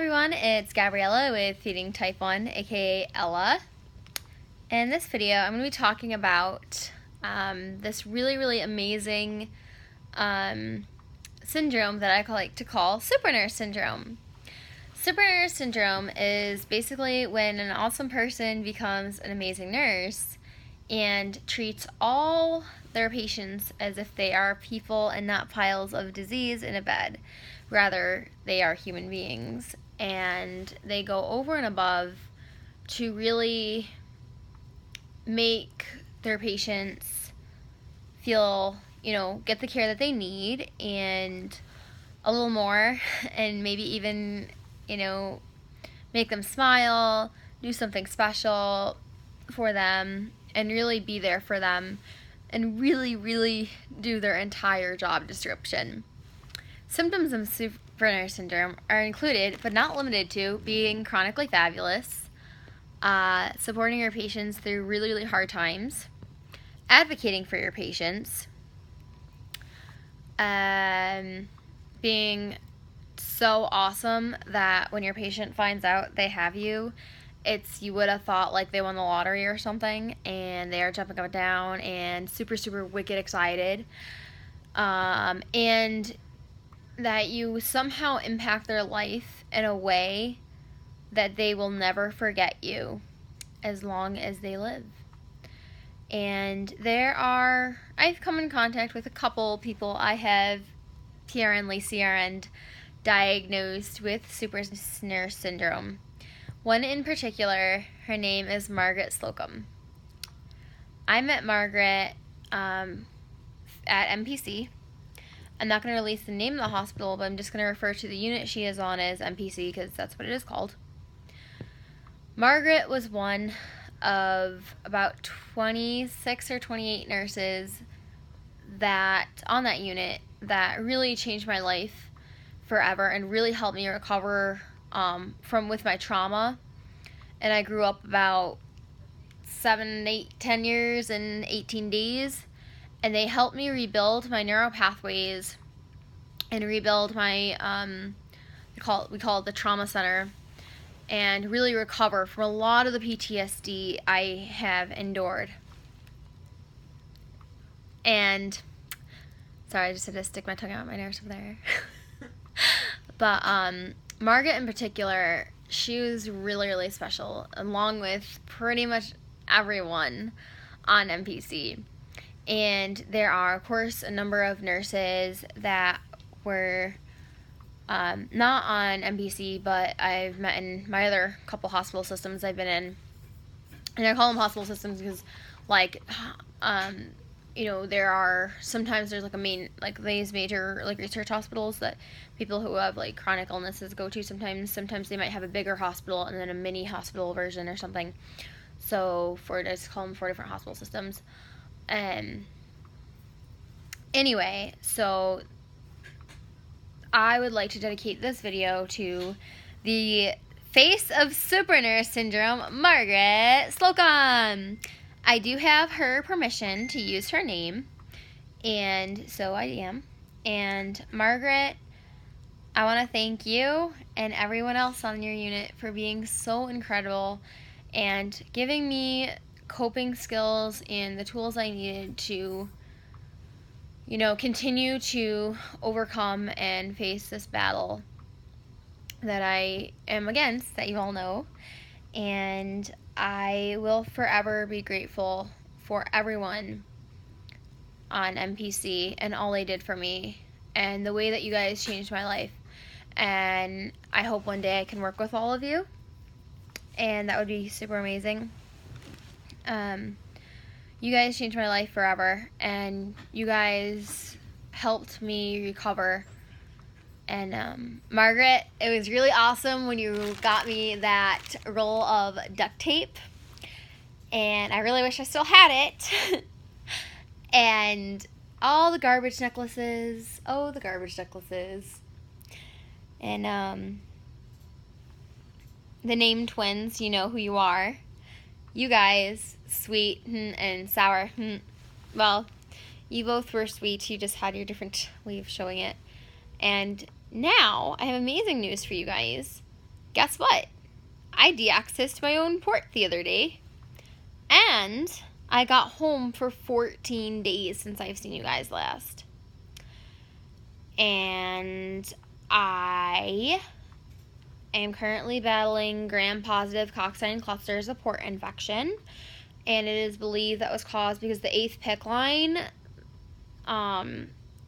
Hi everyone, it's Gabriella with Feeding Type 1, aka Ella. In this video, I'm going to be talking about this really amazing syndrome that I like to call supernurse syndrome. Supernurse syndrome is basically when an awesome person becomes an amazing nurse and treats all their patients as if they are people and not piles of disease in a bed. Rather, they are human beings, and they go over and above to really make their patients feel, get the care that they need and a little more, and maybe even, make them smile, do something special for them, and really be there for them, and really do their entire job description. Symptoms of supernurse syndrome are included, but not limited to, being chronically fabulous, supporting your patients through really hard times, advocating for your patients, being so awesome that when your patient finds out they have you, you would have thought like they won the lottery or something, and they are jumping up and down and super wicked excited, and that you somehow impact their life in a way that they will never forget you as long as they live. And I've come in contact with a couple people I have PRN diagnosed with supernurse syndrome. One in particular, her name is Margaret Slocum. I met Margaret at MPC. I'm not going to release the name of the hospital, but I'm just going to refer to the unit she is on as MPC because that's what it is called. Margaret was one of about 26 or 28 nurses on that unit that really changed my life forever and really helped me recover with my trauma. And I grew up about 7, 8, 10 years and 18 days. And they helped me rebuild my neural pathways and rebuild my, we call it the trauma center, and really recover from a lot of the PTSD I have endured. And, sorry, I just had to stick my tongue out my nose over there. But Margaret in particular, she was really special, along with pretty much everyone on MPC. And there are, of course, a number of nurses that were not on MPC, but I've met in my other couple hospital systems I've been in. And I call them hospital systems because, there are, sometimes there's these major research hospitals that people who have chronic illnesses go to. Sometimes they might have a bigger hospital and then a mini hospital version or something. So I just call them 4 different hospital systems. Anyway, so I would like to dedicate this video to the face of supernurse syndrome, Margaret Slocum. I do have her permission to use her name, and so I am. And Margaret, I want to thank you and everyone else on your unit for being so incredible and giving me coping skills and the tools I needed to, continue to overcome and face this battle that I am against, that you all know. And I will forever be grateful for everyone on MPC and all they did for me and the way that you guys changed my life. And I hope one day I can work with all of you, and that would be super amazing. You guys changed my life forever, and you guys helped me recover. And Margaret, it was really awesome when you got me that roll of duct tape, and I really wish I still had it. And all the garbage necklaces, the garbage necklaces, and the name twins, you know who you are. You guys, sweet and sour. Well, you both were sweet. You just had your different way of showing it. And now, I have amazing news for you guys. guess what? I de-accessed my own port the other day, and I got home for 14 days since I've seen you guys last. And I am currently battling gram-positive coccidine clusters of port infection, and it is believed that was caused because the 8th PICC line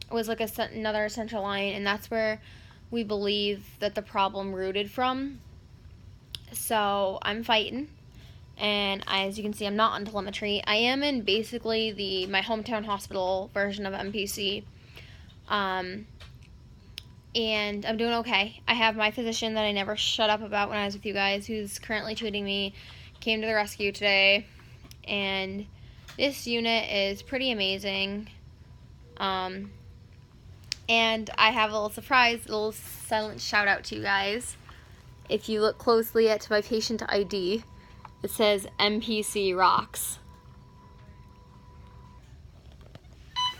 was like another central line, and that's where we believe that the problem rooted from. So I'm fighting, and as you can see, I'm not on telemetry. I am in basically my hometown hospital version of MPC, and I'm doing okay. I have my physician that I never shut up about when I was with you guys, who's currently treating me, came to the rescue today, and this unit is pretty amazing. And I have a little surprise, a little silent shout out to you guys. If you look closely at my patient ID, it says MPC rocks.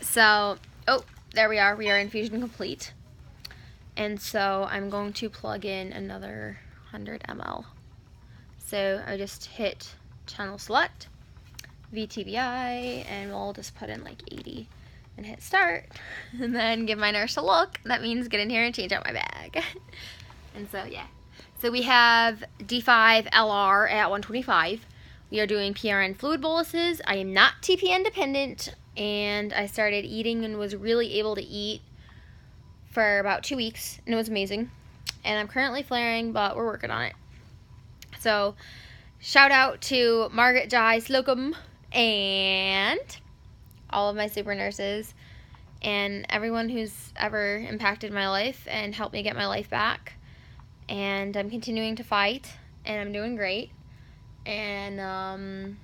So, oh, there we are. We are infusion complete. And so I'm going to plug in another 100 ml. So I just hit channel select, VTBI, and we'll just put in like 80 and hit start, and then give my nurse a look. That means get in here and change out my bag. And so, yeah. So we have D5 LR at 125. We are doing PRN fluid boluses. I am not TPN dependent, and I started eating and was really able to eat for about 2 weeks, and it was amazing. And I'm currently flaring, but we're working on it. So, shout out to Margaret Slocum and all of my super nurses and everyone who's ever impacted my life and helped me get my life back. And I'm continuing to fight, and I'm doing great. And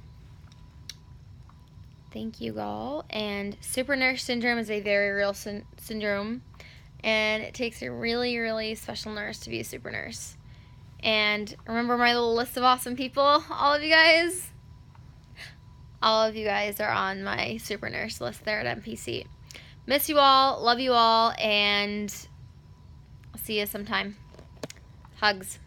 thank you all. And super nurse syndrome is a very real syndrome, and it takes a really, really special nurse to be a super nurse. And remember my little list of awesome people, all of you guys? All of you guys are on my super nurse list there at MPC. Miss you all, love you all, and I'll see you sometime. Hugs.